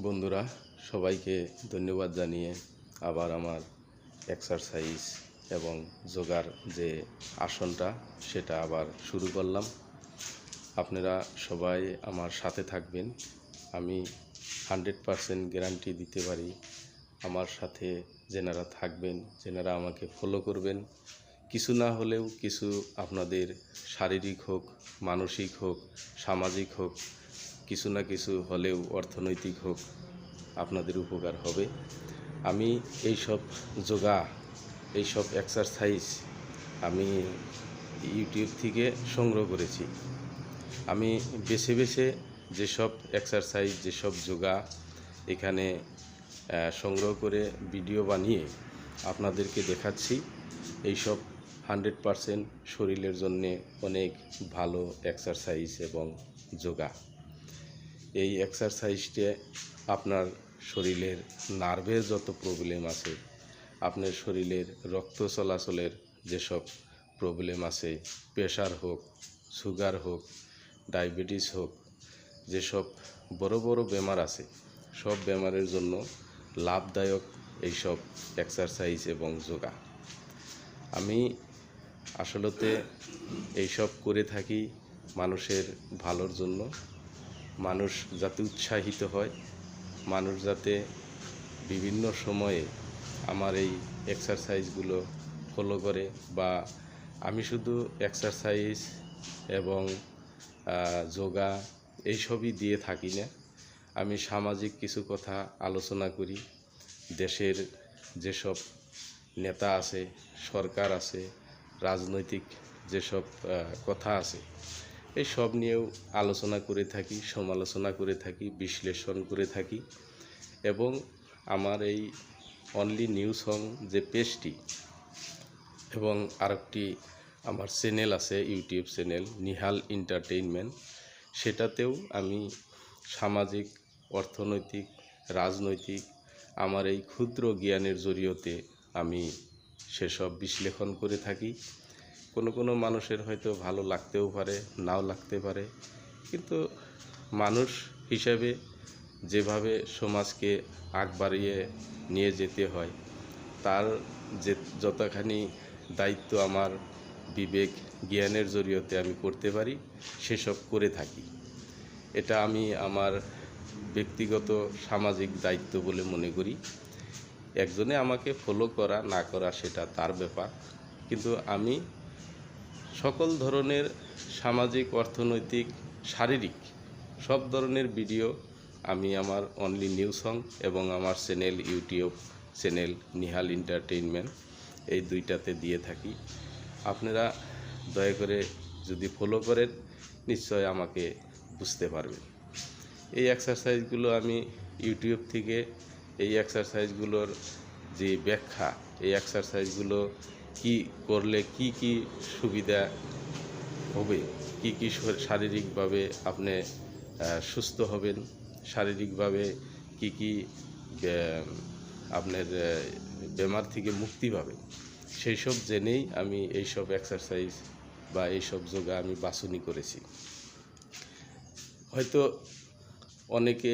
বন্ধুরা, সবাইকে ধন্যবাদ জানিয়ে আবার আমার এক্সারসাইজ এবং যোগার যে আসনটা সেটা আবার শুরু করলাম। আপনারা সবাই আমার সাথে থাকবেন। আমি 100% গ্যারান্টি দিতে পারি, আমার সাথে যেনারা থাকবেন, যেনারা আমাকে ফলো করবেন, কিছু না হলেও কিছু আপনাদের শারীরিক হোক, মানসিক হোক, সামাজিক হোক, কিছু না কিছু হলেও অর্থনৈতিক হোক, আপনাদের উপকার হবে। আমি এইসব যোগা, এইসব এক্সারসাইজ আমি ইউটিউব থেকে সংগ্রহ করেছি। আমি বেছে বেছে যেসব এক্সারসাইজ, যেসব যোগা এখানে সংগ্রহ করে ভিডিও বানিয়ে আপনাদেরকে দেখাচ্ছি। এইসব 100% শরীরের জন্যে অনেক ভালো এক্সারসাইজ এবং যোগা। এই এক্সারসাইজটা আপনার শরীরের নার্ভের যত প্রবলেম আছে, আপনার শরীরের রক্ত চলাচলের যেসব প্রবলেম আছে, প্রেশার হোক, সুগার হোক, ডায়াবেটিস হোক, যেসব বড় বড় বেমার আছে, সব বেমারের জন্য লাভদায়ক এইসব এক্সারসাইজ এবং যোগা। আমি আসলতে এইসব করে থাকি মানুষের ভালোর জন্য। মানুষ যাতে উৎসাহিত হয়, মানুষ যাতে বিভিন্ন সময়ে আমার এই এক্সারসাইজগুলো ফলো করে। বা আমি শুধু এক্সারসাইজ এবং যোগা এইসবই দিয়ে থাকি না, আমি সামাজিক কিছু কথা আলোচনা করি। দেশের যেসব নেতা আছে, সরকার আছে, রাজনৈতিক যেসব কথা আছে, এই সব নিয়েও আলোচনা করে থাকি, সমালোচনা করে থাকি, বিশ্লেষণ করে থাকি। এবং আমার এই অনলি নিউজ সং যে পেজটি এবং আরেকটি আমার চ্যানেল আছে, ইউটিউব চ্যানেল নিহাল এন্টারটেইনমেন্ট, সেটাতেও আমি সামাজিক, অর্থনৈতিক, রাজনৈতিক আমার এই ক্ষুদ্র জ্ঞানের জরিয়তে আমি সেসব বিশ্লেষণ করে থাকি। কোনো মানুষের হয়তো ভালো লাগতেও পারে, নাও লাগতে পারে, কিন্তু মানুষ হিসাবে যেভাবে সমাজকে আগ বাড়িয়ে নিয়ে যেতে হয়, তার যে যতখানি দায়িত্ব আমার বিবেক জ্ঞানের জরিয়তে আমি করতে পারি, সেসব করে থাকি। এটা আমি আমার ব্যক্তিগত সামাজিক দায়িত্ব বলে মনে করি। একজনে আমাকে ফলো করা না করা সেটা তার ব্যাপার, কিন্তু আমি সকল ধরনের সামাজিক, অর্থনৈতিক, শারীরিক সব ধরনের ভিডিও আমি আমার অনলি নিউজ সং এবং আমার channel, YouTube channel Nihal entertainment, এই দুইটাতে দিয়ে থাকি। আপনারা দয়া করে যদি ফলো করেন, নিশ্চয় আমাকে বুঝতে পারবেন। এই এক্সারসাইজগুলো আমি ইউটিউব থেকে, এই এক্সারসাইজগুলোর যে ব্যাখ্যা, এই এক্সারসাইজগুলো কি করলে কি কি সুবিধা হবে, কি কি শারীরিকভাবে আপনি সুস্থ হবেন, শারীরিকভাবে কি কি আপনার বেমার থেকে মুক্তি পাবেন, সেই সব জেনেই আমি এইসব এক্সারসাইজ বা এইসব যোগা আমি বাছনি করেছি। হয়তো অনেকে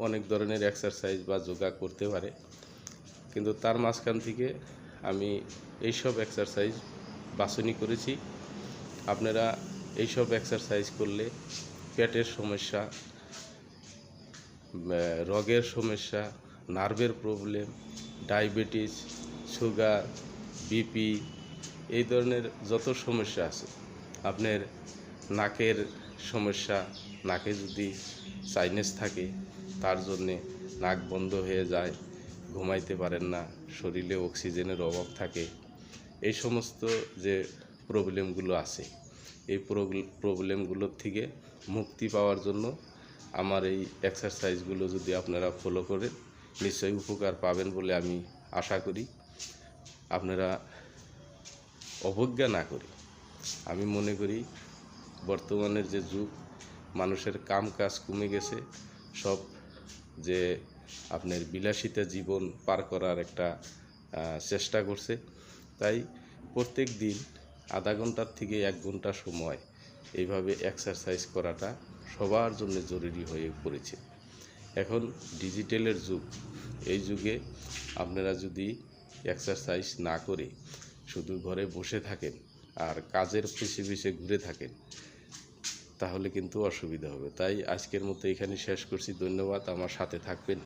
অনেক ধরনের এক্সারসাইজ বা যোগা করতে পারে, কিন্তু তার মাঝখান থেকে আমি এইসব এক্সারসাইজ বাছনি করেছি। আপনারা এইসব এক্সারসাইজ করলে পেটের সমস্যা, রগের সমস্যা, নার্ভের প্রবলেম, ডায়াবেটিস, সুগার, বিপি, এই ধরনের যত সমস্যা আছে, আপনার নাকের সমস্যা, নাকে যদি সাইনাস থাকে, তার জন্যে নাক বন্ধ হয়ে যায়, ঘুমাইতে পারেন না, শরীরে অক্সিজেনের অভাব থাকে, এই সমস্ত যে প্রবলেমগুলো আছে, এই প্রবলেমগুলোর থেকে মুক্তি পাওয়ার জন্য আমার এই এক্সারসাইজগুলো যদি আপনারা ফলো করেন, নিশ্চয়ই উপকার পাবেন বলে আমি আশা করি। আপনারা অবজ্ঞা না করে, আমি মনে করি বর্তমানের যে যুগ, মানুষের কাম কাজ কমে গেছে, সব যে আপনার বিলাসিতা জীবন পার করার একটা চেষ্টা করছে। তাই প্রত্যেক দিন আধা ঘন্টার থেকে 1 ঘন্টা সময় এইভাবে এক্সারসাইজ করাটা সবার জন্য জরুরি হয়ে পড়েছে। এখন ডিজিটালের যুগ, এই যুগে আপনারা যদি এক্সারসাইজ না করে শুধু ঘরে বসে থাকেন আর কাজের পিছে পিছে ঘুরে থাকেন, তাহলে কিন্তু অসুবিধা হবে। তাই আজকের মতো এখানে শেষ করছি। ধন্যবাদ, আমার সাথে থাকবেন।